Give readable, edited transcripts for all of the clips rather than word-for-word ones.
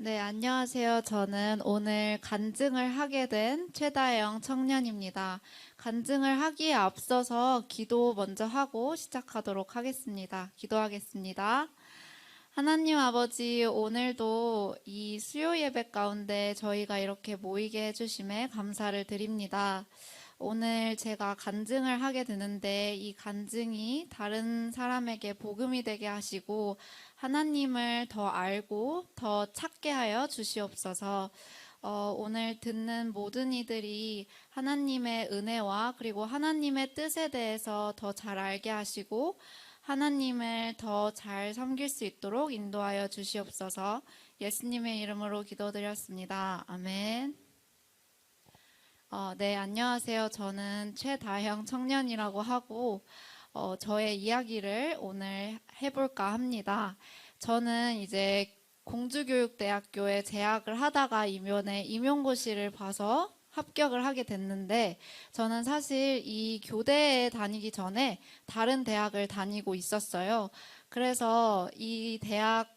네, 안녕하세요. 저는 오늘 간증을 하게 된 최다영 청년입니다. 간증을 하기에 앞서서 기도 먼저 하고 시작하도록 하겠습니다. 기도하겠습니다. 하나님 아버지, 오늘도 이 수요 예배 가운데 저희가 이렇게 모이게 해주심에 감사를 드립니다. 오늘 제가 간증을 하게 되는데 이 간증이 다른 사람에게 복음이 되게 하시고 하나님을 더 알고 더 찾게 하여 주시옵소서. 오늘 듣는 모든 이들이 하나님의 은혜와 그리고 하나님의 뜻에 대해서 더 잘 알게 하시고 하나님을 더 잘 섬길 수 있도록 인도하여 주시옵소서. 예수님의 이름으로 기도드렸습니다. 아멘. 네, 안녕하세요. 저는 최다형 청년이라고 하고 저의 이야기를 오늘 해볼까 합니다. 저는 이제 공주교육대학교에 재학을 하다가 이번에 임용고시를 봐서 합격을 하게 됐는데 저는 사실 이 교대에 다니기 전에 다른 대학을 다니고 있었어요. 그래서 이 대학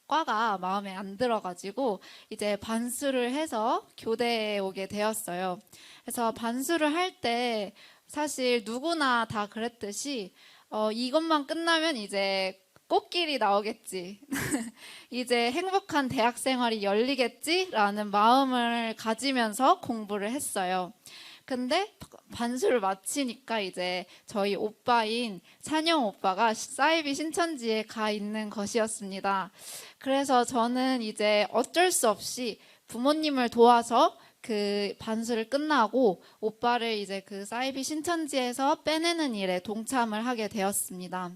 과가 마음에 안 들어가지고 이제 반수를 해서 교대에 오게 되었어요. 그래서 반수를 할 때 사실 누구나 다 그랬듯이 이것만 끝나면 이제 꽃길이 나오겠지. 이제 행복한 대학 생활이 열리겠지라는 마음을 가지면서 공부를 했어요. 근데 반수를 마치니까 이제 저희 오빠인 찬영 오빠가 사이비 신천지에 가 있는 것이었습니다. 그래서 저는 이제 어쩔 수 없이 부모님을 도와서 그 반수를 끝나고 오빠를 이제 그 사이비 신천지에서 빼내는 일에 동참을 하게 되었습니다.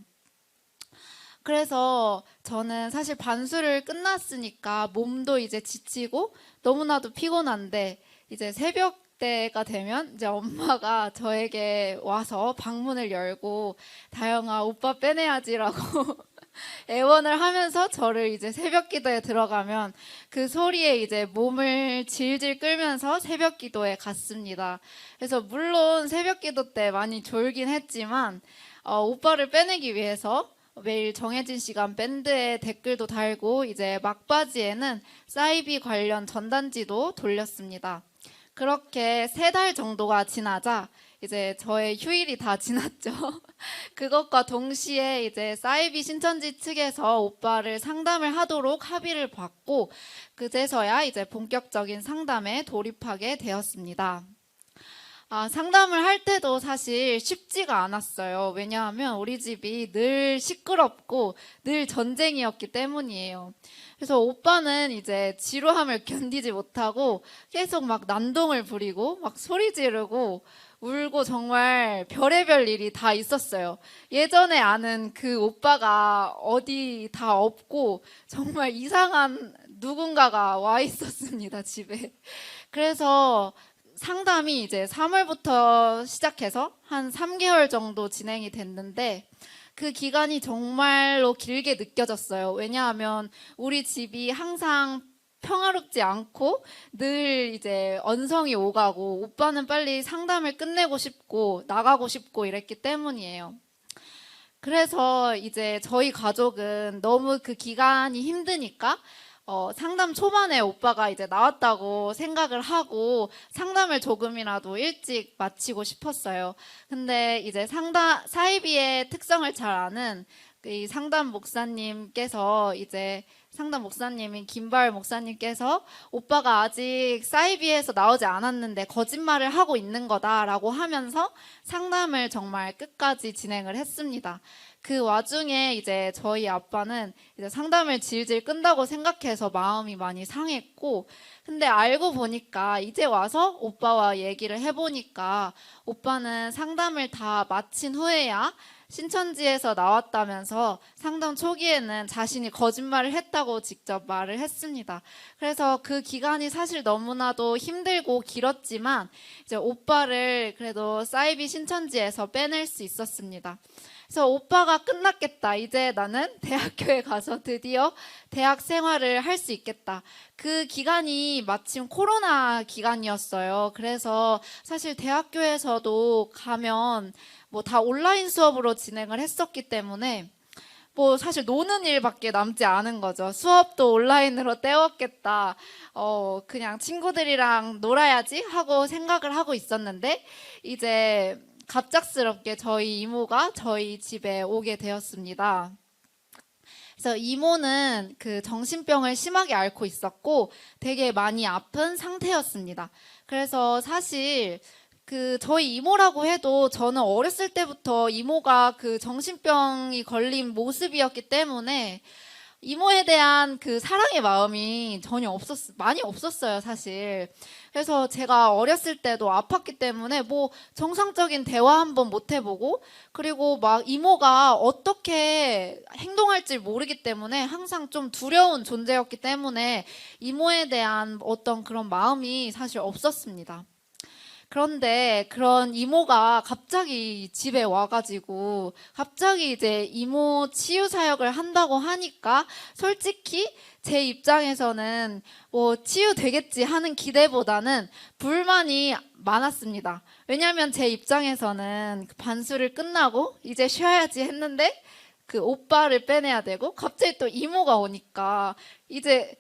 그래서 저는 사실 반수를 끝났으니까 몸도 이제 지치고 너무나도 피곤한데 이제 새벽 때가 되면 이제 엄마가 저에게 와서 방문을 열고 다영아 오빠 빼내야지라고 애원을 하면서 저를 이제 새벽 기도에 들어가면 그 소리에 이제 몸을 질질 끌면서 새벽 기도에 갔습니다. 그래서 물론 새벽 기도 때 많이 졸긴 했지만 오빠를 빼내기 위해서 매일 정해진 시간 밴드에 댓글도 달고 이제 막바지에는 사이비 관련 전단지도 돌렸습니다. 그렇게 3달 정도가 지나자 이제 저의 휴일이 다 지났죠. 그것과 동시에 이제 사이비 신천지 측에서 오빠를 상담을 하도록 합의를 받고 그제서야 이제 본격적인 상담에 돌입하게 되었습니다. 상담을 할 때도 사실 쉽지가 않았어요. 왜냐하면 우리 집이 늘 시끄럽고 늘 전쟁이었기 때문이에요. 그래서 오빠는 이제 지루함을 견디지 못하고 계속 막 난동을 부리고 막 소리 지르고 울고 정말 별의별 일이 다 있었어요. 예전에 아는 그 오빠가 어디 다 없고 정말 이상한 누군가가 와 있었습니다, 집에. 그래서 상담이 이제 3월부터 시작해서 한 3개월 정도 진행이 됐는데 그 기간이 정말로 길게 느껴졌어요. 왜냐하면 우리 집이 항상 평화롭지 않고 늘 이제 언성이 오가고 오빠는 빨리 상담을 끝내고 싶고 나가고 싶고 이랬기 때문이에요. 그래서 이제 저희 가족은 너무 그 기간이 힘드니까 상담 초반에 오빠가 이제 나왔다고 생각을 하고 상담을 조금이라도 일찍 마치고 싶었어요. 근데 이제 사이비의 특성을 잘 아는 이 상담 목사님께서 이제 상담 목사님인 김바울 목사님께서 오빠가 아직 사이비에서 나오지 않았는데 거짓말을 하고 있는 거다라고 하면서 상담을 정말 끝까지 진행을 했습니다. 그 와중에 이제 저희 아빠는 이제 상담을 질질 끈다고 생각해서 마음이 많이 상했고, 근데 알고 보니까 이제 와서 오빠와 얘기를 해보니까 오빠는 상담을 다 마친 후에야 신천지에서 나왔다면서 상담 초기에는 자신이 거짓말을 했다고 직접 말을 했습니다. 그래서 그 기간이 사실 너무나도 힘들고 길었지만 이제 오빠를 그래도 사이비 신천지에서 빼낼 수 있었습니다. 그래서 오빠가 끝났겠다. 이제 나는 대학교에 가서 드디어 대학 생활을 할 수 있겠다. 그 기간이 마침 코로나 기간이었어요. 그래서 사실 대학교에서도 가면 뭐 다 온라인 수업으로 진행을 했었기 때문에 뭐 사실 노는 일밖에 남지 않은 거죠. 수업도 온라인으로 때웠겠다. 그냥 친구들이랑 놀아야지 하고 생각을 하고 있었는데 이제 갑작스럽게 저희 이모가 저희 집에 오게 되었습니다. 그래서 이모는 그 정신병을 심하게 앓고 있었고 되게 많이 아픈 상태였습니다. 그래서 사실 그 저희 이모라고 해도 저는 어렸을 때부터 이모가 그 정신병이 걸린 모습이었기 때문에 이모에 대한 그 사랑의 마음이 전혀 많이 없었어요, 사실. 그래서 제가 어렸을 때도 아팠기 때문에 뭐 정상적인 대화 한번 못 해보고, 그리고 막 이모가 어떻게 행동할지 모르기 때문에 항상 좀 두려운 존재였기 때문에 이모에 대한 어떤 그런 마음이 사실 없었습니다. 그런데 그런 이모가 갑자기 집에 와가지고 갑자기 이제 이모 치유 사역을 한다고 하니까 솔직히 제 입장에서는 뭐 치유 되겠지 하는 기대보다는 불만이 많았습니다. 왜냐하면 제 입장에서는 그 반수를 끝나고 이제 쉬어야지 했는데 그 오빠를 빼내야 되고 갑자기 또 이모가 오니까 이제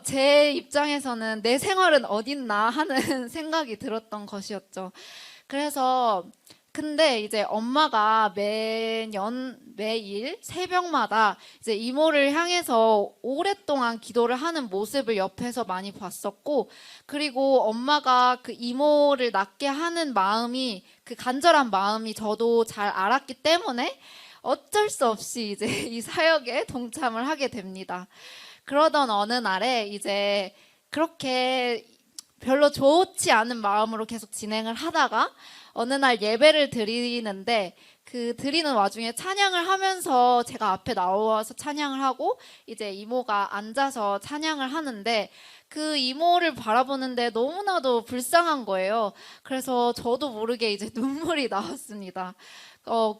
제 입장에서는 내 생활은 어딨나 하는 생각이 들었던 것이었죠. 그래서, 근데 이제 엄마가 매일 새벽마다 이제 이모를 향해서 오랫동안 기도를 하는 모습을 옆에서 많이 봤었고, 그리고 엄마가 그 이모를 낫게 하는 마음이, 그 간절한 마음이 저도 잘 알았기 때문에 어쩔 수 없이 이제 이 사역에 동참을 하게 됩니다. 그러던 어느 날에 이제 그렇게 별로 좋지 않은 마음으로 계속 진행을 하다가 어느 날 예배를 드리는데 그 드리는 와중에 찬양을 하면서 제가 앞에 나와서 찬양을 하고 이제 이모가 앉아서 찬양을 하는데 그 이모를 바라보는데 너무나도 불쌍한 거예요. 그래서 저도 모르게 이제 눈물이 나왔습니다.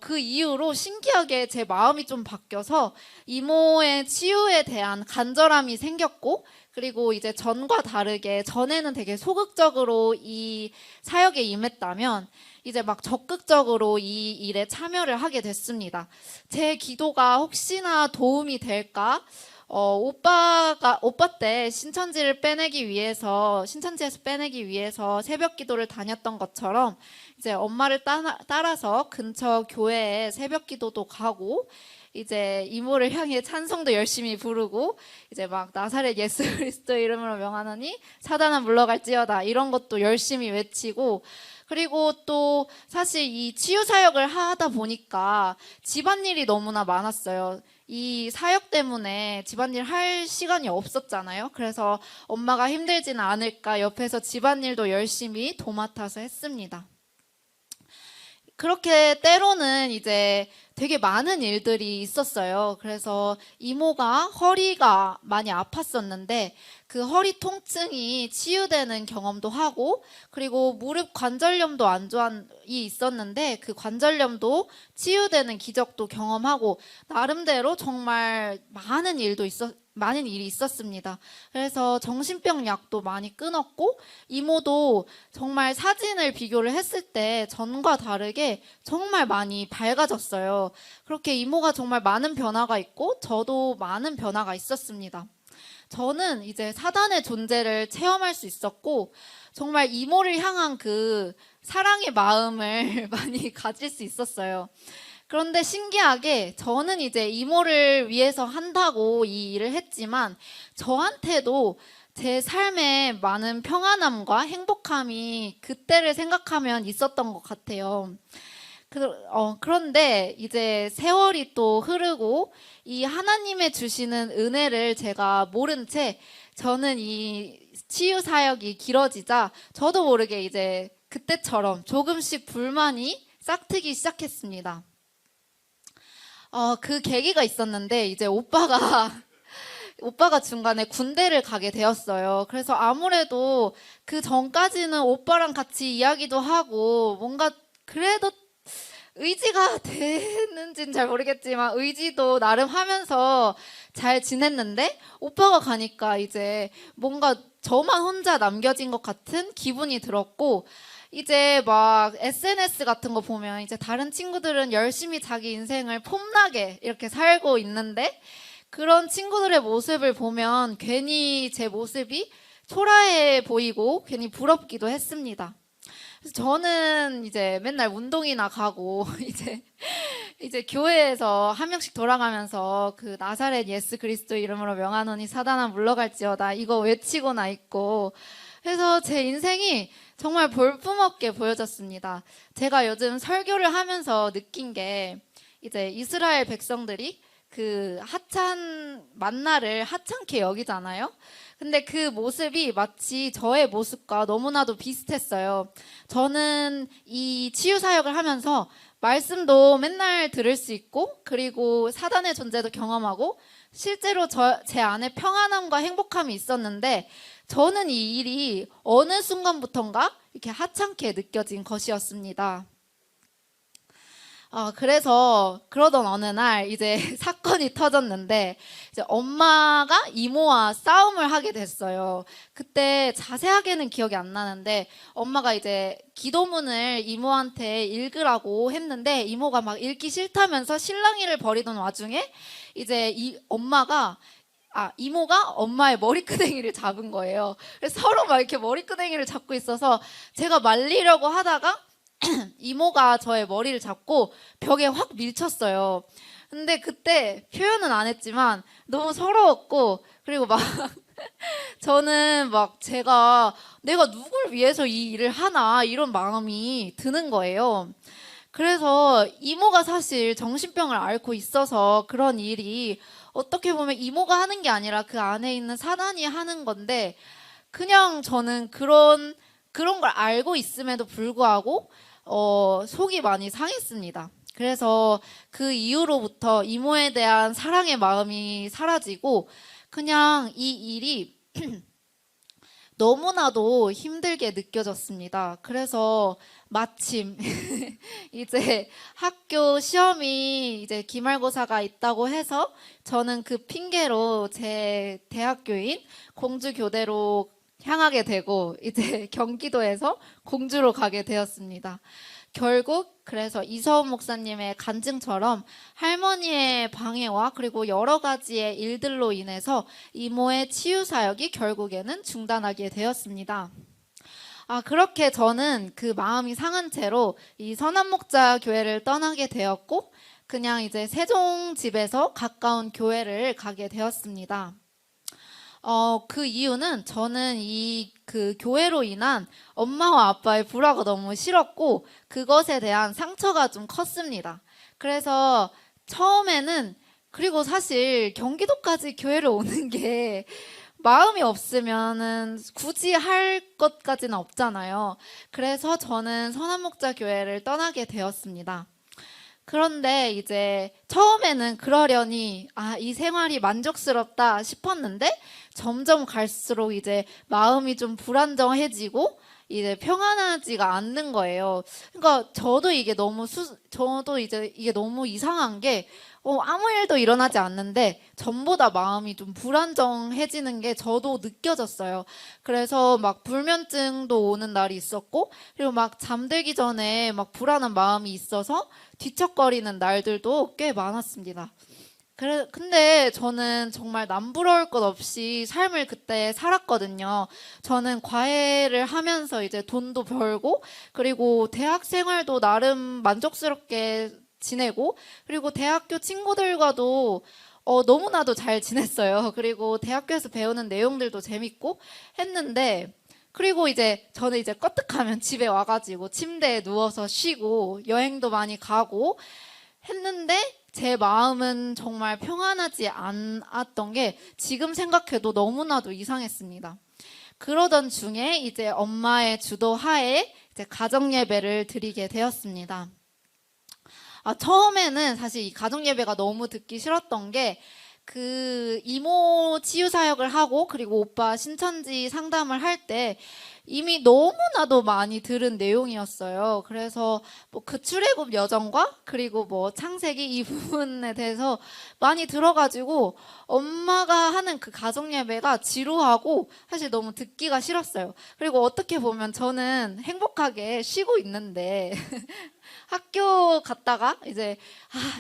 그 이후로 신기하게 제 마음이 좀 바뀌어서 이모의 치유에 대한 간절함이 생겼고, 그리고 이제 전과 다르게 전에는 되게 소극적으로 이 사역에 임했다면 이제 막 적극적으로 이 일에 참여를 하게 됐습니다. 제 기도가 혹시나 도움이 될까? 오빠 때 신천지에서 빼내기 위해서 새벽 기도를 다녔던 것처럼 이제 엄마를 따라서 근처 교회에 새벽 기도도 가고 이제 이모를 향해 찬송도 열심히 부르고 이제 막 나사렛 예수 그리스도 이름으로 명하노니 사단아 물러갈지어다 이런 것도 열심히 외치고, 그리고 또 사실 이 치유 사역을 하다 보니까 집안일이 너무나 많았어요. 이 사역 때문에 집안일 할 시간이 없었잖아요. 그래서 엄마가 힘들지는 않을까 옆에서 집안일도 열심히 도맡아서 했습니다. 그렇게 때로는 이제 되게 많은 일들이 있었어요. 그래서 이모가 허리가 많이 아팠었는데 그 허리 통증이 치유되는 경험도 하고, 그리고 무릎 관절염도 이 있었는데 그 관절염도 치유되는 기적도 경험하고, 나름대로 정말 많은 일이 있었습니다. 그래서 정신병 약도 많이 끊었고, 이모도 정말 사진을 비교를 했을 때 전과 다르게 정말 많이 밝아졌어요. 그렇게 이모가 정말 많은 변화가 있고 저도 많은 변화가 있었습니다. 저는 이제 사단의 존재를 체험할 수 있었고 정말 이모를 향한 그 사랑의 마음을 많이 가질 수 있었어요. 그런데 신기하게 저는 이제 이모를 위해서 한다고 이 일을 했지만 저한테도 제 삶에 많은 평안함과 행복함이 그때를 생각하면 있었던 것 같아요. 그런데 이제 세월이 또 흐르고 이 하나님의 주시는 은혜를 제가 모른 채 저는 이 치유 사역이 길어지자 저도 모르게 이제 그때처럼 조금씩 불만이 싹트기 시작했습니다. 그 계기가 있었는데 이제 오빠가 중간에 군대를 가게 되었어요. 그래서 아무래도 그 전까지는 오빠랑 같이 이야기도 하고 뭔가 그래도 의지가 되는지는 잘 모르겠지만 의지도 나름 하면서 잘 지냈는데 오빠가 가니까 이제 뭔가 저만 혼자 남겨진 것 같은 기분이 들었고, 이제 막 SNS 같은 거 보면 이제 다른 친구들은 열심히 자기 인생을 폼나게 이렇게 살고 있는데 그런 친구들의 모습을 보면 괜히 제 모습이 초라해 보이고 괜히 부럽기도 했습니다. 그래서 저는 이제 맨날 운동이나 가고 이제 교회에서 한 명씩 돌아가면서 그 나사렛 예수 그리스도 이름으로 명하노니 사단아 물러갈지어다 이거 외치고나 있고 그래서 제 인생이 정말 볼품없게 보여졌습니다. 제가 요즘 설교를 하면서 느낀 게 이제 이스라엘 백성들이 그 하찮 만나를 하찮게 여기잖아요. 근데 그 모습이 마치 저의 모습과 너무나도 비슷했어요. 저는 이 치유 사역을 하면서 말씀도 맨날 들을 수 있고 그리고 사단의 존재도 경험하고 실제로 제 안에 평안함과 행복함이 있었는데 저는 이 일이 어느 순간부턴가 이렇게 하찮게 느껴진 것이었습니다. 그래서 그러던 어느 날 이제 사건이 터졌는데 이제 엄마가 이모와 싸움을 하게 됐어요. 그때 자세하게는 기억이 안 나는데 엄마가 이제 기도문을 이모한테 읽으라고 했는데 이모가 막 읽기 싫다면서 실랑이를 벌이던 와중에 이제 이모가 엄마의 머리끄댕이를 잡은 거예요. 그래서 서로 막 이렇게 머리끄댕이를 잡고 있어서 제가 말리려고 하다가 이모가 저의 머리를 잡고 벽에 확 밀쳤어요. 근데 그때 표현은 안 했지만 너무 서러웠고 그리고 막 저는 막 내가 누굴 위해서 이 일을 하나 이런 마음이 드는 거예요. 그래서 이모가 사실 정신병을 앓고 있어서 그런 일이 어떻게 보면 이모가 하는 게 아니라 그 안에 있는 사단이 하는 건데 그냥 저는 그런 걸 알고 있음에도 불구하고 속이 많이 상했습니다. 그래서 그 이후로부터 이모에 대한 사랑의 마음이 사라지고 그냥 이 일이 너무나도 힘들게 느껴졌습니다. 그래서 마침 이제 학교 시험이 이제 기말고사가 있다고 해서 저는 그 핑계로 제 대학교인 공주교대로 향하게 되고 이제 경기도에서 공주로 가게 되었습니다. 결국 그래서 이서훈 목사님의 간증처럼 할머니의 방해와 그리고 여러 가지의 일들로 인해서 이모의 치유 사역이 결국에는 중단하게 되었습니다. 그렇게 저는 그 마음이 상한 채로 이 선한목자 교회를 떠나게 되었고 그냥 이제 세종 집에서 가까운 교회를 가게 되었습니다. 그 이유는 저는 그 교회로 인한 엄마와 아빠의 불화가 너무 싫었고 그것에 대한 상처가 좀 컸습니다. 그래서 처음에는 그리고 사실 경기도까지 교회를 오는 게 마음이 없으면은 굳이 할 것까지는 없잖아요. 그래서 저는 선한목자 교회를 떠나게 되었습니다. 그런데 이제 처음에는 그러려니 이 생활이 만족스럽다 싶었는데 점점 갈수록 이제 마음이 좀 불안정해지고 이제 평안하지가 않는 거예요. 그러니까 저도 이게 너무 이상한 게 아무 일도 일어나지 않는데 전보다 마음이 좀 불안정해지는 게 저도 느껴졌어요. 그래서 막 불면증도 오는 날이 있었고 그리고 막 잠들기 전에 막 불안한 마음이 있어서 뒤척거리는 날들도 꽤 많았습니다. 근데 저는 정말 남부러울 것 없이 삶을 그때 살았거든요. 저는 과외를 하면서 이제 돈도 벌고 그리고 대학 생활도 나름 만족스럽게 지내고 그리고 대학교 친구들과도 너무나도 잘 지냈어요. 그리고 대학교에서 배우는 내용들도 재밌고 했는데 그리고 이제 저는 이제 껐득하면 집에 와가지고 침대에 누워서 쉬고 여행도 많이 가고 했는데 제 마음은 정말 평안하지 않았던 게 지금 생각해도 너무나도 이상했습니다. 그러던 중에 이제 엄마의 주도 하에 이제 가정 예배를 드리게 되었습니다. 처음에는 사실 이 가정 예배가 너무 듣기 싫었던 게 그 이모 치유 사역을 하고 그리고 오빠 신천지 상담을 할 때 이미 너무나도 많이 들은 내용이었어요. 그래서 뭐 그 출애굽 여정과 그리고 뭐 창세기 이 부분에 대해서 많이 들어가지고 엄마가 하는 그 가정 예배가 지루하고 사실 너무 듣기가 싫었어요. 그리고 어떻게 보면 저는 행복하게 쉬고 있는데 학교 갔다가 이제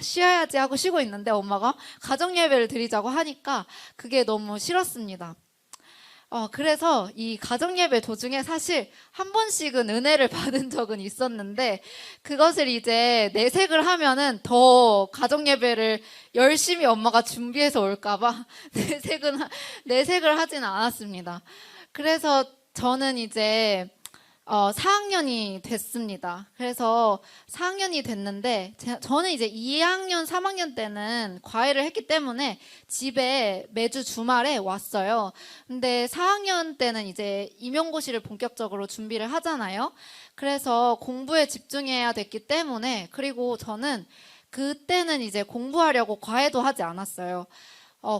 쉬어야지 하고 쉬고 있는데 엄마가 가정 예배를 드리자고 하니까 그게 너무 싫었습니다. 그래서 이 가정예배 도중에 사실 한 번씩은 은혜를 받은 적은 있었는데 그것을 이제 내색을 하면은 더 가정예배를 열심히 엄마가 준비해서 올까봐 내색을 하지는 않았습니다. 그래서 저는 이제 4학년이 됐습니다. 그래서 4학년이 됐는데 저는 이제 2학년, 3학년 때는 과외를 했기 때문에 집에 매주 주말에 왔어요. 근데 4학년 때는 이제 임용고시를 본격적으로 준비를 하잖아요. 그래서 공부에 집중해야 됐기 때문에 그리고 저는 그때는 이제 공부하려고 과외도 하지 않았어요.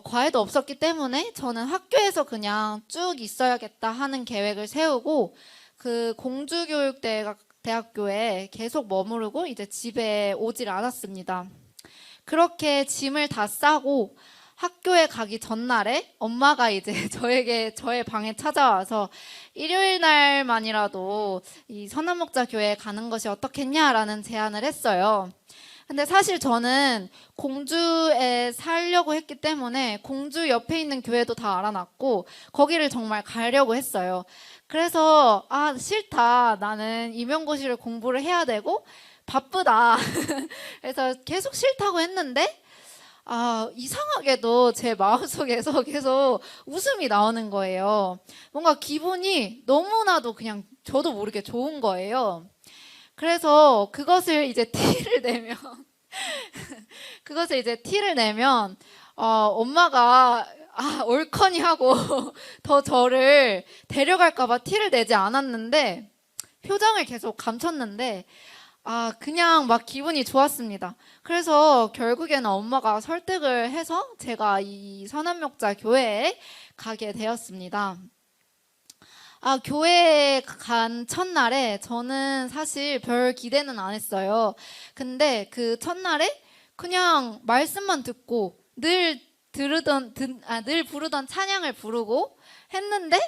과외도 없었기 때문에 저는 학교에서 그냥 쭉 있어야겠다 하는 계획을 세우고 그 공주교육대학교에 계속 머무르고 이제 집에 오질 않았습니다. 그렇게 짐을 다 싸고 학교에 가기 전날에 엄마가 이제 저의 방에 찾아와서 일요일 날만이라도 이 선한목자 교회에 가는 것이 어떻겠냐라는 제안을 했어요. 근데 사실 저는 공주에 살려고 했기 때문에 공주 옆에 있는 교회도 다 알아놨고 거기를 정말 가려고 했어요. 그래서 싫다. 나는 임용고시를 공부를 해야 되고 바쁘다. 그래서 계속 싫다고 했는데 이상하게도 제 마음속에서 계속 웃음이 나오는 거예요. 뭔가 기분이 너무나도 그냥 저도 모르게 좋은 거예요. 그래서 그것을 이제 티를 내면 엄마가 옳거니 하고 더 저를 데려갈까봐 티를 내지 않았는데 표정을 계속 감췄는데 그냥 막 기분이 좋았습니다. 그래서 결국에는 엄마가 설득을 해서 제가 이 선한목자 교회에 가게 되었습니다. 교회에 간 첫날에 저는 사실 별 기대는 안 했어요. 근데 그 첫날에 그냥 말씀만 듣고 늘 부르던 찬양을 부르고 했는데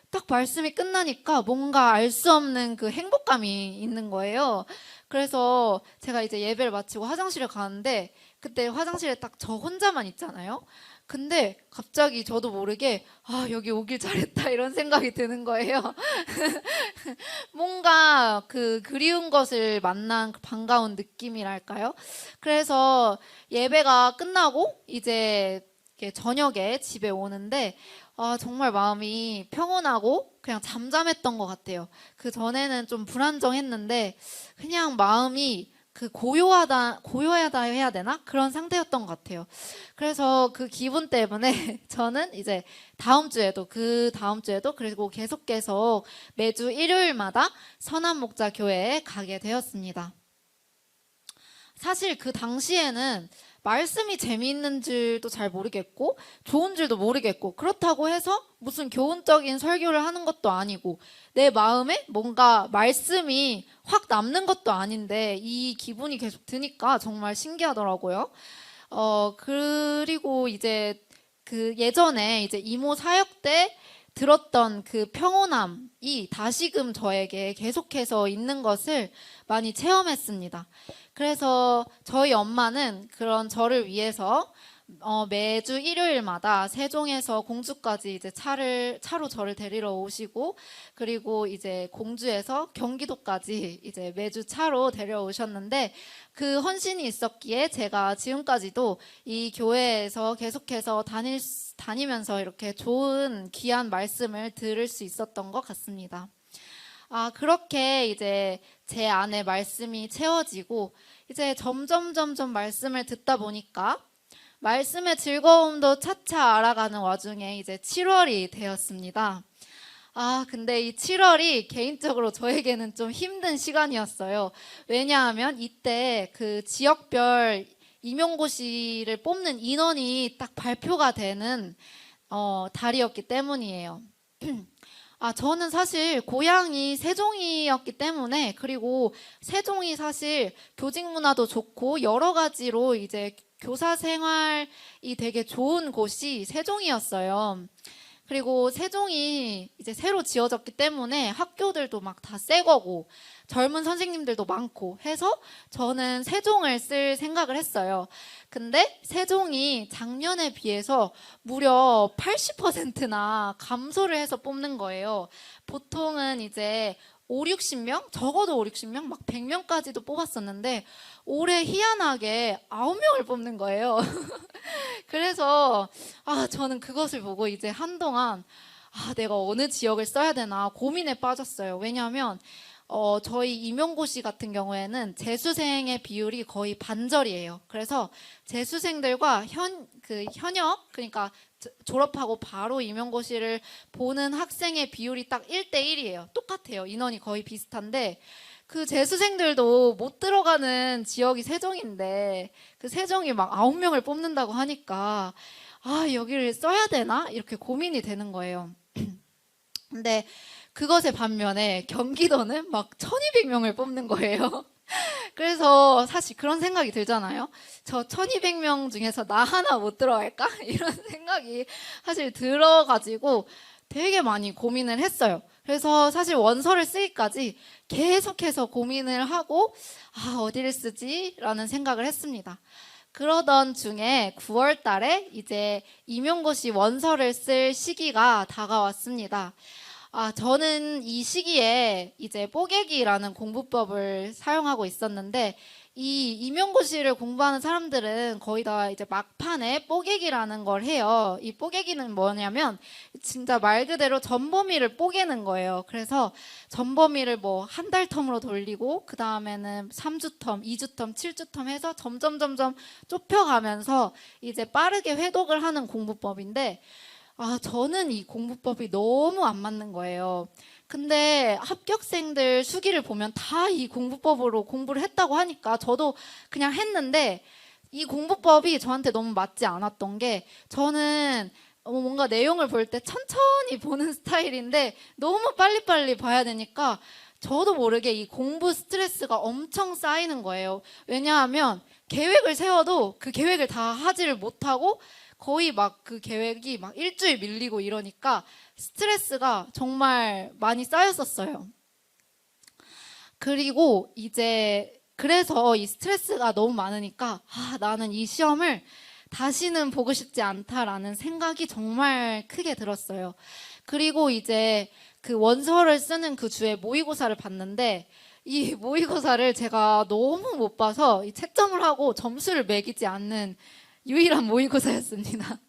딱 말씀이 끝나니까 뭔가 알 수 없는 그 행복감이 있는 거예요. 그래서 제가 이제 예배를 마치고 화장실에 가는데 그때 화장실에 딱 저 혼자만 있잖아요. 근데 갑자기 저도 모르게 여기 오길 잘했다 이런 생각이 드는 거예요. 뭔가 그 그리운 것을 만난 그 반가운 느낌이랄까요? 그래서 예배가 끝나고 이제 저녁에 집에 오는데 정말 마음이 평온하고 그냥 잠잠했던 것 같아요. 그 전에는 좀 불안정했는데 그냥 마음이 고요하다 해야 되나? 그런 상태였던 것 같아요. 그래서 그 기분 때문에 저는 이제 그 다음 주에도 그리고 계속 매주 일요일마다 선한목자 교회에 가게 되었습니다. 사실 그 당시에는 말씀이 재미있는 줄도 잘 모르겠고 좋은 줄도 모르겠고 그렇다고 해서 무슨 교훈적인 설교를 하는 것도 아니고 내 마음에 뭔가 말씀이 확 남는 것도 아닌데 이 기분이 계속 드니까 정말 신기하더라고요. 그리고 이제 그 예전에 이제 이모 사역 때 들었던 그 평온함이 다시금 저에게 계속해서 있는 것을 많이 체험했습니다. 그래서 저희 엄마는 그런 저를 위해서 매주 일요일마다 세종에서 공주까지 이제 차로 저를 데리러 오시고 그리고 이제 공주에서 경기도까지 이제 매주 차로 데려오셨는데 그 헌신이 있었기에 제가 지금까지도 이 교회에서 계속해서 다니면서 이렇게 좋은 귀한 말씀을 들을 수 있었던 것 같습니다. 그렇게 이제 제 안에 말씀이 채워지고 이제 점점 말씀을 듣다 보니까 말씀의 즐거움도 차차 알아가는 와중에 이제 7월이 되었습니다. 근데 이 7월이 개인적으로 저에게는 좀 힘든 시간이었어요. 왜냐하면 이때 그 지역별 임용고시를 뽑는 인원이 딱 발표가 되는 달이었기 때문이에요. 저는 사실 고향이 세종이었기 때문에, 그리고 세종이 사실 교직 문화도 좋고 여러 가지로 이제 교사 생활이 되게 좋은 곳이 세종이었어요. 그리고 세종이 이제 새로 지어졌기 때문에 학교들도 막 다 새 거고 젊은 선생님들도 많고 해서 저는 세종을 쓸 생각을 했어요. 근데 세종이 작년에 비해서 무려 80%나 감소를 해서 뽑는 거예요. 보통은 이제 5, 60명? 적어도 5, 60명? 막 100명까지도 뽑았었는데 올해 희한하게 9명을 뽑는 거예요. 그래서 저는 그것을 보고 이제 한동안 내가 어느 지역을 써야 되나 고민에 빠졌어요. 왜냐하면 저희 임용고시 같은 경우에는 재수생의 비율이 거의 반절이에요. 그래서 재수생들과 현역, 그러니까 졸업하고 바로 임용고시를 보는 학생의 비율이 딱 1대1이에요. 똑같아요. 인원이 거의 비슷한데 그 재수생들도 못 들어가는 지역이 세종인데 그 세종이 막 9명을 뽑는다고 하니까 여기를 써야 되나? 이렇게 고민이 되는 거예요. 근데 그것의 반면에 경기도는 막 1200명을 뽑는 거예요. 그래서 사실 그런 생각이 들잖아요. 저 1200명 중에서 나 하나 못 들어갈까? 이런 생각이 사실 들어가지고 되게 많이 고민을 했어요. 그래서 사실 원서를 쓰기까지 계속해서 고민을 하고 어디를 쓰지? 라는 생각을 했습니다. 그러던 중에 9월 달에 이제 임용고시 원서를 쓸 시기가 다가왔습니다. 저는 이 시기에 이제 뽀개기라는 공부법을 사용하고 있었는데 이 임용고시를 공부하는 사람들은 거의 다 이제 막판에 뽀개기라는 걸 해요. 이 뽀개기는 뭐냐면 진짜 말 그대로 전범위를 뽀개는 거예요. 그래서 전범위를 뭐 한 달 텀으로 돌리고 그 다음에는 3주 텀, 2주 텀, 7주 텀 해서 점점 좁혀가면서 이제 빠르게 회독을 하는 공부법인데 저는 이 공부법이 너무 안 맞는 거예요. 근데 합격생들 수기를 보면 다 이 공부법으로 공부를 했다고 하니까 저도 그냥 했는데 이 공부법이 저한테 너무 맞지 않았던 게 저는 뭔가 내용을 볼 때 천천히 보는 스타일인데 너무 빨리빨리 봐야 되니까 저도 모르게 이 공부 스트레스가 엄청 쌓이는 거예요. 왜냐하면 계획을 세워도 그 계획을 다 하지를 못하고 거의 막 그 계획이 막 일주일 밀리고 이러니까 스트레스가 정말 많이 쌓였었어요. 그리고 이제 그래서 이 스트레스가 너무 많으니까 나는 이 시험을 다시는 보고 싶지 않다라는 생각이 정말 크게 들었어요. 그리고 이제 그 원서를 쓰는 그 주에 모의고사를 봤는데 이 모의고사를 제가 너무 못 봐서 이 채점을 하고 점수를 매기지 않는 유일한 모의고사였습니다.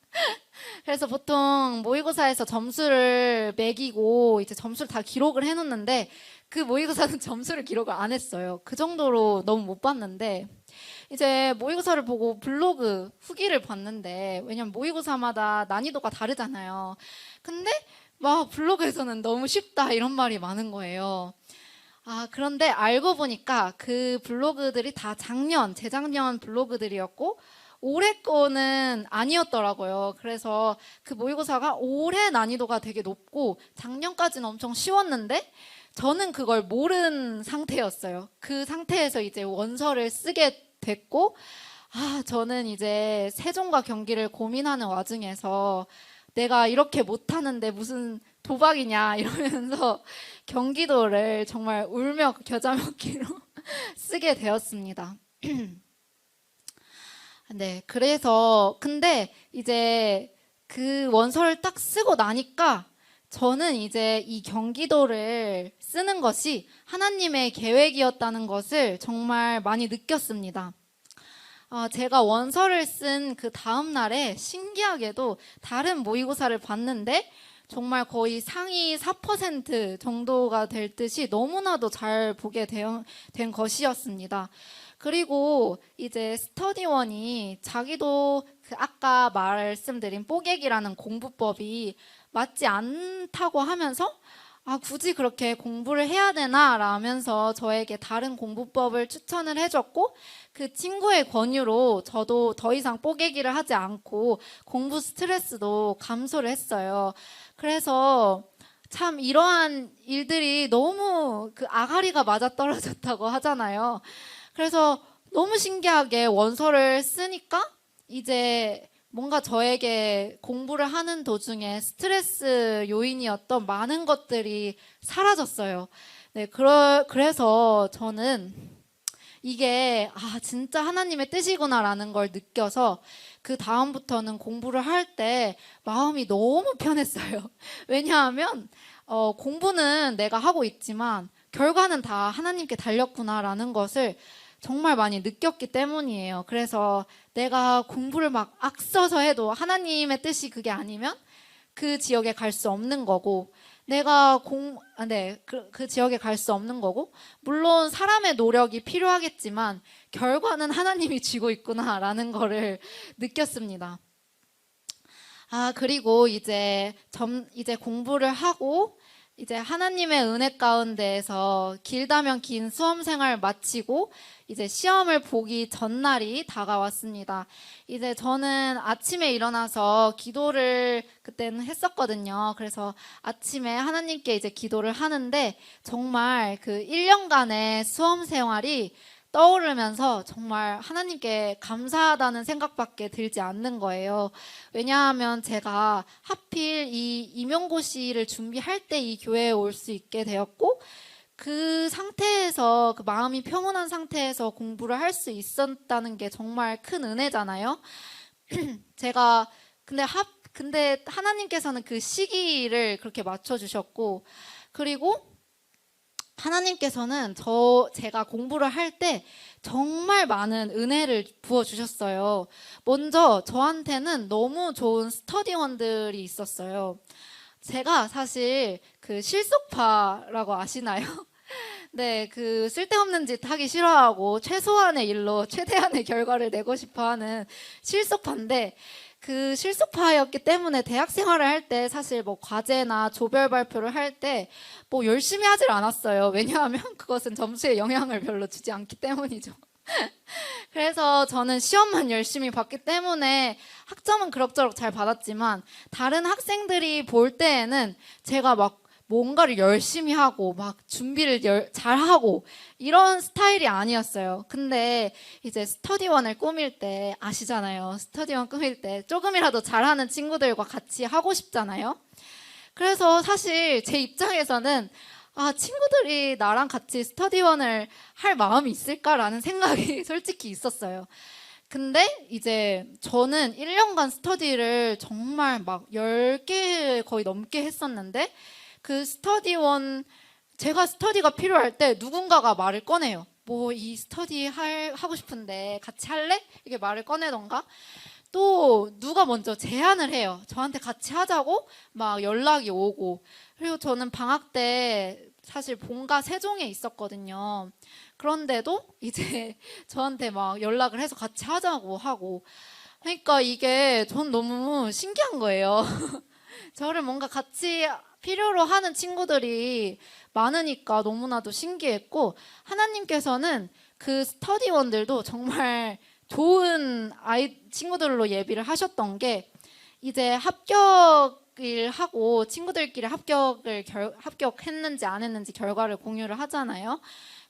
그래서 보통 모의고사에서 점수를 매기고 이제 점수를 다 기록을 해놓는데 그 모의고사는 점수를 기록을 안 했어요. 그 정도로 너무 못 봤는데 이제 모의고사를 보고 블로그 후기를 봤는데 왜냐면 모의고사마다 난이도가 다르잖아요. 근데 막 블로그에서는 너무 쉽다 이런 말이 많은 거예요. 그런데 알고 보니까 그 블로그들이 다 재작년 블로그들이었고 올해 거는 아니었더라고요. 그래서 그 모의고사가 올해 난이도가 되게 높고 작년까지는 엄청 쉬웠는데 저는 그걸 모른 상태였어요. 그 상태에서 이제 원서를 쓰게 됐고 저는 이제 세종과 경기를 고민하는 와중에서 내가 이렇게 못하는데 무슨 도박이냐 이러면서 경기도를 정말 울며 겨자 먹기로 쓰게 되었습니다. 네, 그래서 근데 이제 그 원서를 딱 쓰고 나니까 저는 이제 이 경기도를 쓰는 것이 하나님의 계획이었다는 것을 정말 많이 느꼈습니다. 제가 원서를 쓴 그 다음 날에 신기하게도 다른 모의고사를 봤는데 정말 거의 상위 4% 정도가 될 듯이 너무나도 잘 보게 된 것이었습니다. 그리고 이제 스터디원이 자기도 그 아까 말씀드린 뽀개기라는 공부법이 맞지 않다고 하면서 굳이 그렇게 공부를 해야 되나 라면서 저에게 다른 공부법을 추천을 해줬고 그 친구의 권유로 저도 더 이상 뽀개기를 하지 않고 공부 스트레스도 감소를 했어요. 그래서 참 이러한 일들이 너무 그 아가리가 맞아떨어졌다고 하잖아요. 그래서 너무 신기하게 원서를 쓰니까 이제 뭔가 저에게 공부를 하는 도중에 스트레스 요인이었던 많은 것들이 사라졌어요. 네, 그래서 저는 이게 진짜 하나님의 뜻이구나라는 걸 느껴서 그 다음부터는 공부를 할 때 마음이 너무 편했어요. 왜냐하면 공부는 내가 하고 있지만 결과는 다 하나님께 달렸구나라는 것을 정말 많이 느꼈기 때문이에요. 그래서 내가 공부를 막 악써서 해도 하나님의 뜻이 그게 아니면 그 지역에 갈 수 없는 거고, 그 지역에 갈 수 없는 거고, 물론 사람의 노력이 필요하겠지만 결과는 하나님이 쥐고 있구나라는 거를 느꼈습니다. 그리고 이제 공부를 하고 이제 하나님의 은혜 가운데에서 길다면 긴 수험 생활 마치고 이제 시험을 보기 전날이 다가왔습니다. 이제 저는 아침에 일어나서 기도를 그때는 했었거든요. 그래서 아침에 하나님께 이제 기도를 하는데 정말 그 1년간의 수험 생활이 떠오르면서 정말 하나님께 감사하다는 생각밖에 들지 않는 거예요. 왜냐하면 제가 하필 이 임용고시를 준비할 때 이 교회에 올 수 있게 되었고, 그 상태에서, 그 마음이 평온한 상태에서 공부를 할 수 있었다는 게 정말 큰 은혜잖아요. 제가 근데 하나님께서는 그 시기를 그렇게 맞춰주셨고, 그리고 하나님께서는 제가 공부를 할 때 정말 많은 은혜를 부어주셨어요. 먼저 저한테는 너무 좋은 스터디원들이 있었어요. 제가 사실 그 실속파라고 아시나요? 네, 그 쓸데없는 짓 하기 싫어하고 최소한의 일로 최대한의 결과를 내고 싶어 하는 실속파인데, 그 실속파였기 때문에 대학 생활을 할 때 사실 뭐 과제나 조별 발표를 할 때 뭐 열심히 하질 않았어요. 왜냐하면 그것은 점수에 영향을 별로 주지 않기 때문이죠. 그래서 저는 시험만 열심히 봤기 때문에 학점은 그럭저럭 잘 받았지만, 다른 학생들이 볼 때에는 제가 막 뭔가를 열심히 하고 막 준비를 잘하고 이런 스타일이 아니었어요. 근데 이제 스터디원을 꾸밀 때 아시잖아요. 스터디원 꾸밀 때 조금이라도 잘하는 친구들과 같이 하고 싶잖아요. 그래서 사실 제 입장에서는 친구들이 나랑 같이 스터디원을 할 마음이 있을까라는 생각이 솔직히 있었어요. 근데 이제 저는 1년간 스터디를 정말 막 10개 거의 넘게 했었는데, 그 제가 스터디가 필요할 때 누군가가 말을 꺼내요. 뭐 이 스터디 하고 싶은데 같이 할래? 이렇게 말을 꺼내던가, 또 누가 먼저 제안을 해요. 저한테 같이 하자고 막 연락이 오고. 그리고 저는 방학 때 사실 본가 세종에 있었거든요. 그런데도 이제 저한테 막 연락을 해서 같이 하자고 하고. 그러니까 이게 전 너무 신기한 거예요. 저를 뭔가 같이 필요로 하는 친구들이 많으니까 너무나도 신기했고, 하나님께서는 그 스터디원들도 정말 좋은 친구들로 예비를 하셨던 게, 이제 합격을 하고 친구들끼리 합격했는지 안 했는지 결과를 공유를 하잖아요.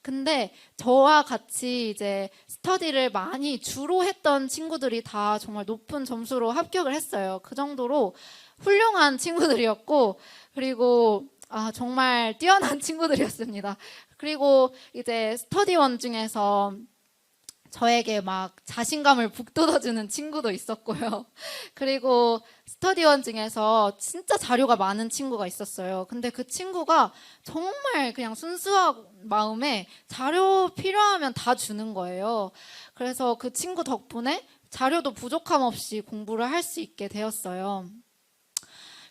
근데 저와 같이 이제 스터디를 많이 주로 했던 친구들이 다 정말 높은 점수로 합격을 했어요. 그 정도로 훌륭한 친구들이었고, 그리고 정말 뛰어난 친구들이었습니다. 그리고 이제 스터디원 중에서 저에게 막 자신감을 북돋아주는 친구도 있었고요. 그리고 스터디원 중에서 진짜 자료가 많은 친구가 있었어요. 근데 그 친구가 정말 그냥 순수한 마음에 자료 필요하면 다 주는 거예요. 그래서 그 친구 덕분에 자료도 부족함 없이 공부를 할 수 있게 되었어요.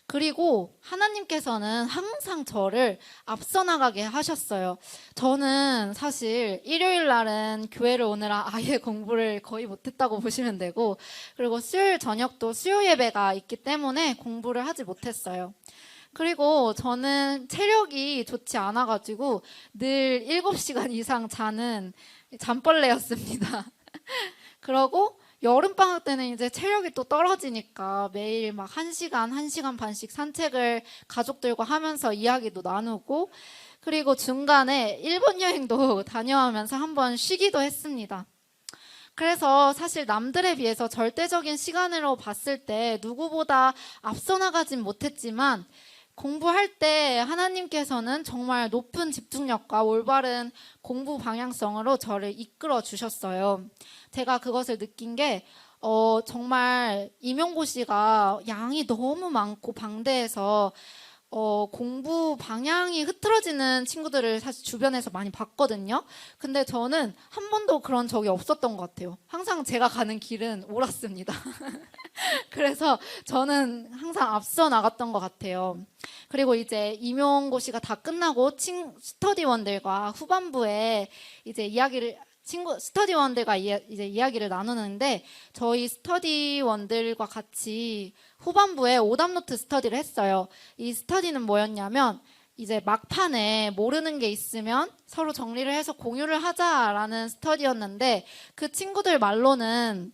그리고 하나님께서는 항상 저를 앞서 나가게 하셨어요. 저는 사실 일요일 날은 교회를 오느라 아예 공부를 거의 못했다고 보시면 되고, 그리고 수요일 저녁도 수요 예배가 있기 때문에 공부를 하지 못했어요. 그리고 저는 체력이 좋지 않아가지고 늘 7시간 이상 자는 잠벌레였습니다. 그러고 여름방학 때는 이제 체력이 또 떨어지니까 매일 막 1시간, 1시간 반씩 산책을 가족들과 하면서 이야기도 나누고, 그리고 중간에 일본 여행도 다녀오면서 한번 쉬기도 했습니다. 그래서 사실 남들에 비해서 절대적인 시간으로 봤을 때 누구보다 앞서 나가진 못했지만, 공부할 때 하나님께서는 정말 높은 집중력과 올바른 공부 방향성으로 저를 이끌어 주셨어요. 제가 그것을 느낀 게 정말 임용고시가 양이 너무 많고 방대해서 공부 방향이 흐트러지는 친구들을 사실 주변에서 많이 봤거든요. 근데 저는 한 번도 그런 적이 없었던 것 같아요. 항상 제가 가는 길은 옳았습니다. 그래서 저는 항상 앞서 나갔던 것 같아요. 그리고 이제 임용고시가 다 끝나고 스터디원들과 후반부에 이제 스터디원들과 이제 이야기를 나누는데, 저희 스터디원들과 같이 후반부에 오답노트 스터디를 했어요. 이 스터디는 뭐였냐면, 이제 막판에 모르는 게 있으면 서로 정리를 해서 공유를 하자라는 스터디였는데, 그 친구들 말로는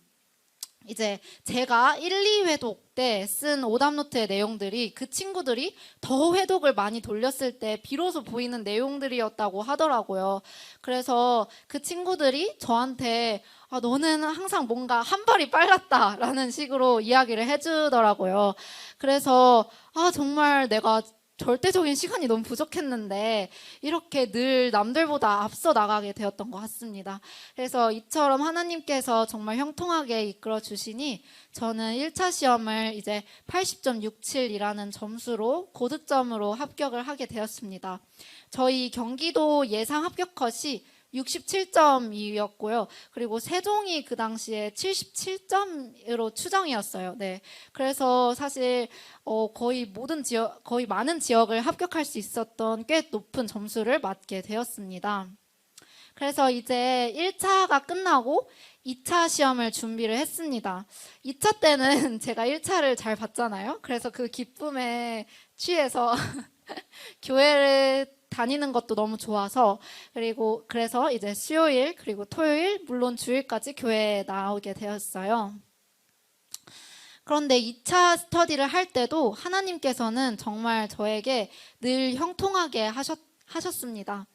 이제 제가 1, 2회독 때 쓴 오답노트의 내용들이 그 친구들이 더 회독을 많이 돌렸을 때 비로소 보이는 내용들이었다고 하더라고요. 그래서 그 친구들이 저한테 너는 항상 뭔가 한 발이 빨랐다라는 식으로 이야기를 해주더라고요. 그래서 정말 내가 절대적인 시간이 너무 부족했는데 이렇게 늘 남들보다 앞서 나가게 되었던 것 같습니다. 그래서 이처럼 하나님께서 정말 형통하게 이끌어 주시니 저는 1차 시험을 이제 80.67이라는 점수로 고득점으로 합격을 하게 되었습니다. 저희 경기도 예상 합격 컷이 67점이었고요. 그리고 세종이 그 당시에 77점으로 추정이었어요. 네. 그래서 사실 거의 많은 지역을 합격할 수 있었던 꽤 높은 점수를 맞게 되었습니다. 그래서 이제 1차가 끝나고 2차 시험을 준비를 했습니다. 2차 때는 제가 1차를 잘 봤잖아요. 그래서 그 기쁨에 취해서 교회를 다니는 것도 너무 좋아서, 그래서 이제 수요일 그리고 토요일 물론 주일까지 교회에 나오게 되었어요. 그런데 2차 스터디를 할 때도 하나님께서는 정말 저에게 늘 형통하게 하셨습니다.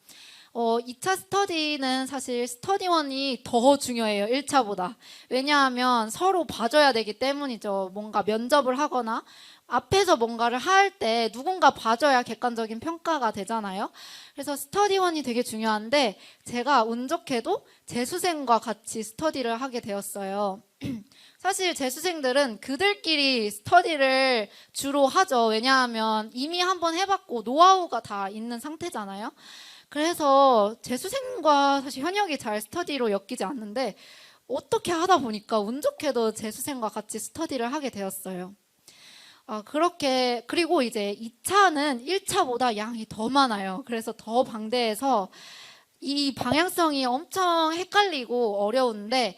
2차 스터디는 사실 스터디원이 더 중요해요. 1차보다. 왜냐하면 서로 봐줘야 되기 때문이죠. 뭔가 면접을 하거나 앞에서 뭔가를 할 때 누군가 봐줘야 객관적인 평가가 되잖아요. 그래서 스터디원이 되게 중요한데 제가 운 좋게도 재수생과 같이 스터디를 하게 되었어요. 사실 재수생들은 그들끼리 스터디를 주로 하죠. 왜냐하면 이미 한번 해봤고 노하우가 다 있는 상태잖아요. 그래서 재수생과 사실 현역이 잘 스터디로 엮이지 않는데 어떻게 하다 보니까 운 좋게도 재수생과 같이 스터디를 하게 되었어요. 그리고 이제 2차는 1차보다 양이 더 많아요. 그래서 더 방대해서 이 방향성이 엄청 헷갈리고 어려운데,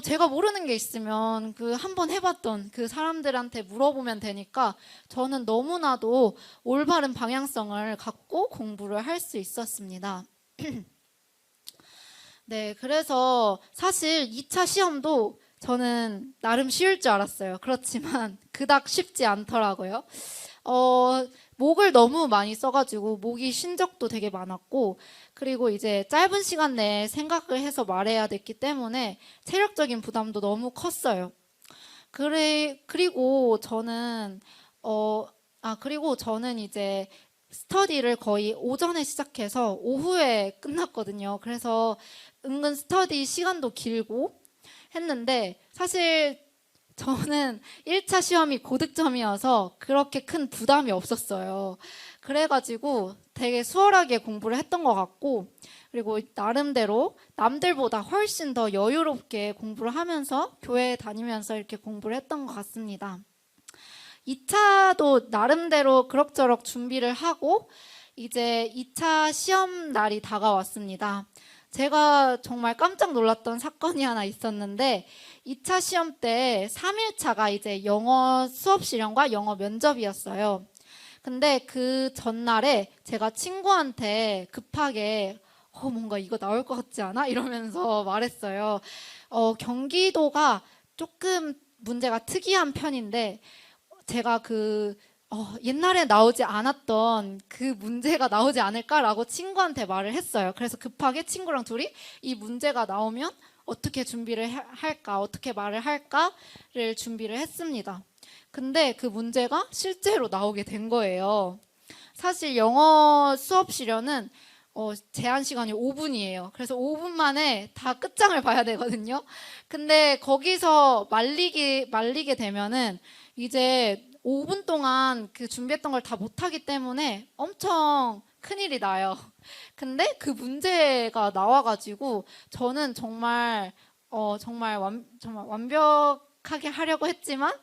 제가 모르는 게 있으면 그 한번 해봤던 그 사람들한테 물어보면 되니까 저는 너무나도 올바른 방향성을 갖고 공부를 할 수 있었습니다. 네, 그래서 사실 2차 시험도 저는 나름 쉬울 줄 알았어요. 그렇지만 그닥 쉽지 않더라고요. 목을 너무 많이 써가지고 목이 쉰 적도 되게 많았고, 그리고 이제 짧은 시간 내에 생각을 해서 말해야 됐기 때문에 체력적인 부담도 너무 컸어요. 그리고 저는 이제 스터디를 거의 오전에 시작해서 오후에 끝났거든요. 그래서 은근 스터디 시간도 길고 했는데, 사실 저는 1차 시험이 고득점이어서 그렇게 큰 부담이 없었어요. 그래가지고 되게 수월하게 공부를 했던 것 같고, 그리고 나름대로 남들보다 훨씬 더 여유롭게 공부를 하면서 교회에 다니면서 이렇게 공부를 했던 것 같습니다. 2차도 나름대로 그럭저럭 준비를 하고 이제 2차 시험 날이 다가왔습니다. 제가 정말 깜짝 놀랐던 사건이 하나 있었는데, 2차 시험 때 3일차가 이제 영어 수업 실현과 영어 면접이었어요. 근데 그 전날에 제가 친구한테 급하게 뭔가 이거 나올 것 같지 않아? 이러면서 말했어요. 경기도가 조금 문제가 특이한 편인데 제가 옛날에 나오지 않았던 그 문제가 나오지 않을까라고 친구한테 말을 했어요. 그래서 급하게 친구랑 둘이 이 문제가 나오면 어떻게 준비를 할까, 어떻게 말을 할까를 준비를 했습니다. 근데 그 문제가 실제로 나오게 된 거예요. 사실 영어 수업시련은 제한 시간이 5분이에요. 그래서 5분 만에 다 끝장을 봐야 되거든요. 근데 거기서 말리게 되면은 이제 5분 동안 그 준비했던 걸 다 못하기 때문에 엄청 큰일이 나요. 근데 그 문제가 나와가지고 저는 정말 완벽하게 하려고 했지만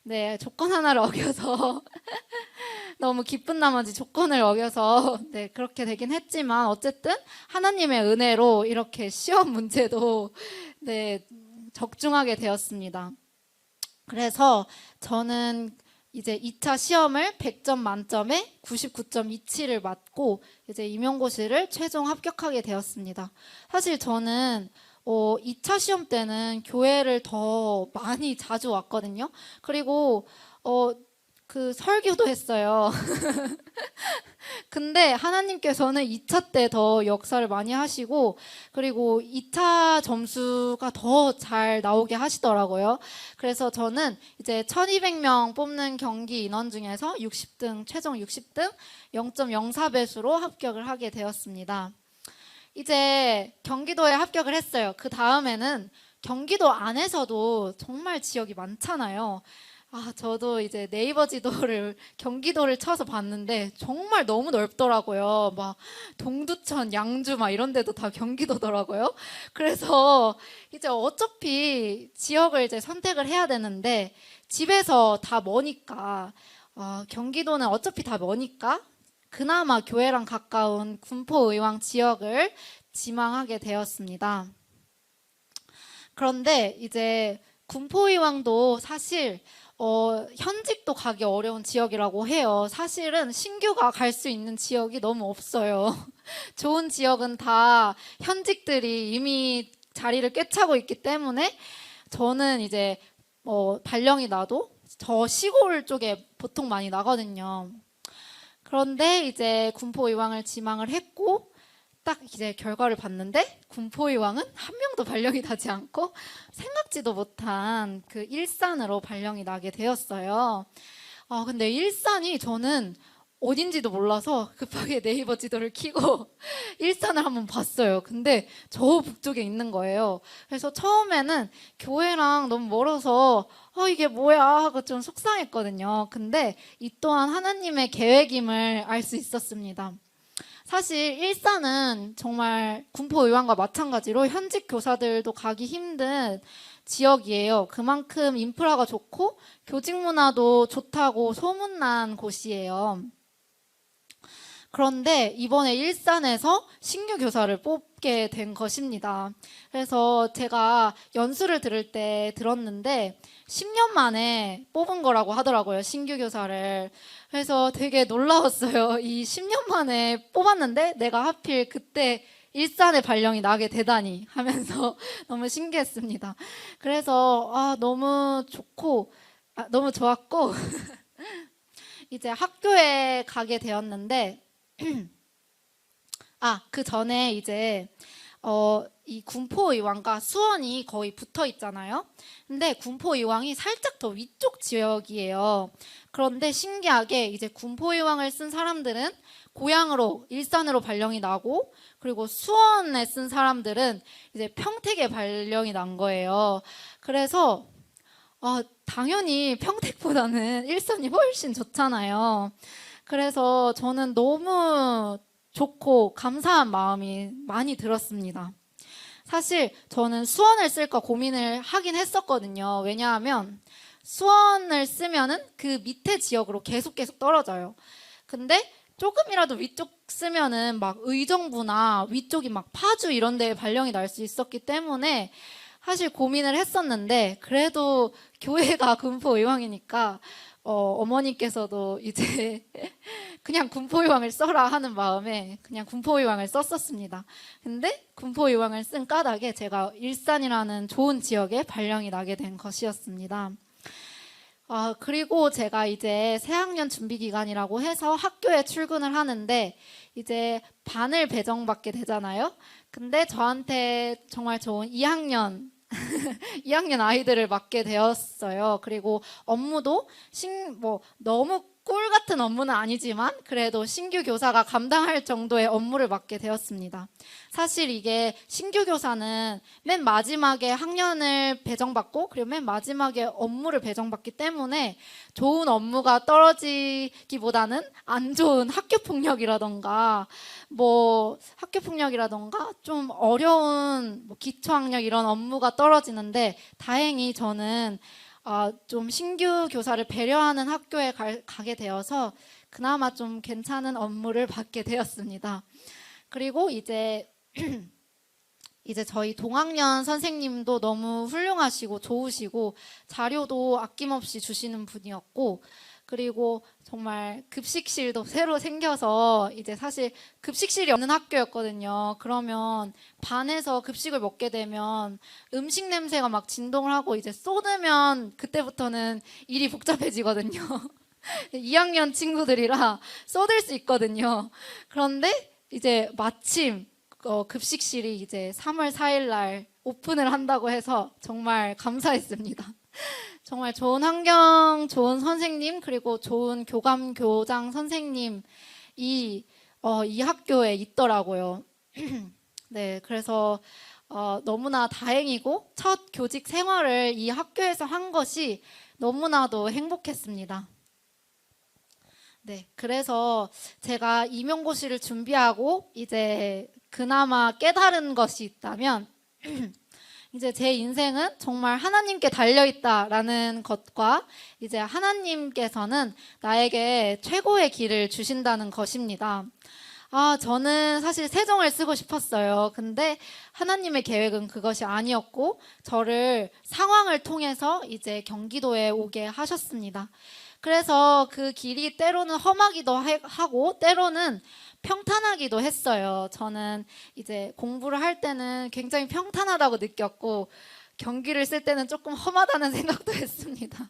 네, 조건 하나를 어겨서 너무 기쁜 나머지 조건을 어겨서 네, 그렇게 되긴 했지만 어쨌든 하나님의 은혜로 이렇게 시험 문제도 네, 적중하게 되었습니다. 그래서 저는 이제 2차 시험을 100점 만점에 99.27을 맞고 이제 임용고시를 최종 합격하게 되었습니다. 사실 저는 2차 시험 때는 교회를 더 많이 자주 왔거든요. 그리고 그 설교도 했어요. 근데 하나님께서는 2차 때 더 역사를 많이 하시고 그리고 2차 점수가 더 잘 나오게 하시더라고요. 그래서 저는 이제 1200명 뽑는 경기 인원 중에서 60등, 최종 60등 0.04배수로 합격을 하게 되었습니다. 이제 경기도에 합격을 했어요. 그 다음에는 경기도 안에서도 정말 지역이 많잖아요. 저도 이제 네이버 지도를 경기도를 쳐서 봤는데 정말 너무 넓더라고요. 막 동두천, 양주 막 이런 데도 다 경기도더라고요. 그래서 이제 어차피 지역을 이제 선택을 해야 되는데 집에서 다 머니까 경기도는 어차피 다 머니까 그나마 교회랑 가까운 군포의왕 지역을 지망하게 되었습니다. 그런데 이제 군포의왕도 사실 현직도 가기 어려운 지역이라고 해요. 사실은 신규가 갈 수 있는 지역이 너무 없어요. 좋은 지역은 다 현직들이 이미 자리를 꿰차고 있기 때문에 저는 이제 발령이 나도 저 시골 쪽에 보통 많이 나거든요. 그런데 이제 군포의왕을 지망을 했고 딱 이제 결과를 봤는데 군포의왕은 한 명도 발령이 나지 않고 생각지도 못한 그 일산으로 발령이 나게 되었어요. 근데 일산이 저는 어딘지도 몰라서 급하게 네이버 지도를 켜고 일산을 한번 봤어요. 근데 저 북쪽에 있는 거예요. 그래서 처음에는 교회랑 너무 멀어서 이게 뭐야 하고 좀 속상했거든요. 근데 이 또한 하나님의 계획임을 알 수 있었습니다. 사실 일산은 정말 군포의왕과 마찬가지로 현직 교사들도 가기 힘든 지역이에요. 그만큼 인프라가 좋고 교직 문화도 좋다고 소문난 곳이에요. 그런데 이번에 일산에서 신규 교사를 뽑게 된 것입니다. 그래서 제가 연수를 들을 때 들었는데 10년 만에 뽑은 거라고 하더라고요. 신규 교사를. 그래서 되게 놀라웠어요. 이 10년 만에 뽑았는데 내가 하필 그때 일산에 발령이 나게 되다니 하면서 너무 신기했습니다. 그래서 너무 너무 좋았고 이제 학교에 가게 되었는데 그 전에 이제 이 군포의왕과 수원이 거의 붙어 있잖아요. 근데 군포의왕이 살짝 더 위쪽 지역이에요. 그런데 신기하게 이제 군포의왕을 쓴 사람들은 고향으로 일산으로 발령이 나고 그리고 수원에 쓴 사람들은 이제 평택에 발령이 난 거예요. 그래서 당연히 평택보다는 일산이 훨씬 좋잖아요. 그래서 저는 너무 좋고 감사한 마음이 많이 들었습니다. 사실 저는 수원을 쓸까 고민을 하긴 했었거든요. 왜냐하면 수원을 쓰면은 그 밑에 지역으로 계속 떨어져요. 근데 조금이라도 위쪽 쓰면은 막 의정부나 위쪽이 막 파주 이런 데에 발령이 날 수 있었기 때문에 사실 고민을 했었는데 그래도 교회가 군포의왕이니까 어머니께서도 이제 그냥 군포이왕을 써라 하는 마음에 그냥 군포이왕을 썼었습니다. 근데 군포이왕을 쓴 까닭에 제가 일산이라는 좋은 지역에 발령이 나게 된 것이었습니다. 그리고 제가 이제 새학년 준비 기간이라고 해서 학교에 출근을 하는데 이제 반을 배정받게 되잖아요. 근데 저한테 정말 좋은 2학년 2학년 아이들을 맡게 되었어요. 그리고 업무도 너무 꿀 같은 업무는 아니지만 그래도 신규 교사가 감당할 정도의 업무를 맡게 되었습니다. 사실 이게 신규 교사는 맨 마지막에 학년을 배정받고 그리고 맨 마지막에 업무를 배정받기 때문에 좋은 업무가 떨어지기보다는 안 좋은 학교폭력이라던가 좀 어려운 기초학력 이런 업무가 떨어지는데 다행히 저는 좀 신규 교사를 배려하는 학교에 가게 되어서 그나마 좀 괜찮은 업무를 받게 되었습니다. 그리고 이제 저희 동학년 선생님도 너무 훌륭하시고 좋으시고 자료도 아낌없이 주시는 분이었고 그리고 정말 급식실도 새로 생겨서 이제 사실 급식실이 없는 학교였거든요. 그러면 반에서 급식을 먹게 되면 음식 냄새가 막 진동을 하고 이제 쏟으면 그때부터는 일이 복잡해지거든요. 2학년 친구들이라 쏟을 수 있거든요. 그런데 이제 마침 급식실이 이제 3월 4일 날 오픈을 한다고 해서 정말 감사했습니다. 정말 좋은 환경, 좋은 선생님, 그리고 좋은 교감, 교장 선생님이 이 학교에 있더라고요. 네, 그래서 너무나 다행이고 첫 교직 생활을 이 학교에서 한 것이 너무나도 행복했습니다. 네, 그래서 제가 임용고시를 준비하고 이제 그나마 깨달은 것이 있다면 이제 제 인생은 정말 하나님께 달려있다라는 것과 이제 하나님께서는 나에게 최고의 길을 주신다는 것입니다. 저는 사실 세종을 쓰고 싶었어요. 근데 하나님의 계획은 그것이 아니었고 저를 상황을 통해서 이제 경기도에 오게 하셨습니다. 그래서 그 길이 때로는 험하기도 하고 때로는 평탄하기도 했어요. 저는 이제 공부를 할 때는 굉장히 평탄하다고 느꼈고 경기를 쓸 때는 조금 험하다는 생각도 했습니다.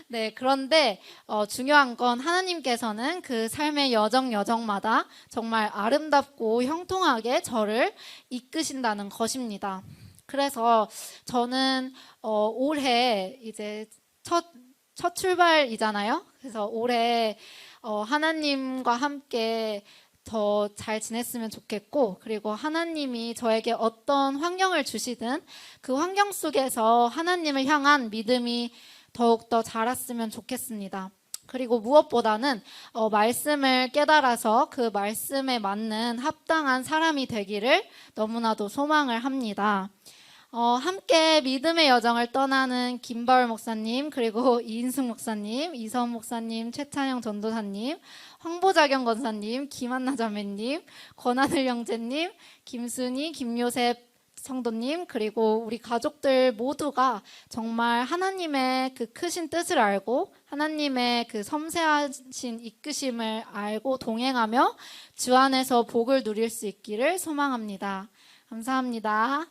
네, 그런데 중요한 건 하나님께서는 그 삶의 여정마다 정말 아름답고 형통하게 저를 이끄신다는 것입니다. 그래서 저는 올해 이제 첫 출발이잖아요. 그래서 올해 하나님과 함께 더 잘 지냈으면 좋겠고 그리고 하나님이 저에게 어떤 환경을 주시든 그 환경 속에서 하나님을 향한 믿음이 더욱더 자랐으면 좋겠습니다. 그리고 무엇보다는 말씀을 깨달아서 그 말씀에 맞는 합당한 사람이 되기를 너무나도 소망을 합니다. 함께 믿음의 여정을 떠나는 김바울 목사님, 그리고 이인숙 목사님, 이선 목사님, 최찬영 전도사님, 황보자경 권사님, 김한나 자매님, 권하늘 형제님, 김순희, 김요셉 성도님, 그리고 우리 가족들 모두가 정말 하나님의 그 크신 뜻을 알고 하나님의 그 섬세하신 이끄심을 알고 동행하며 주 안에서 복을 누릴 수 있기를 소망합니다. 감사합니다.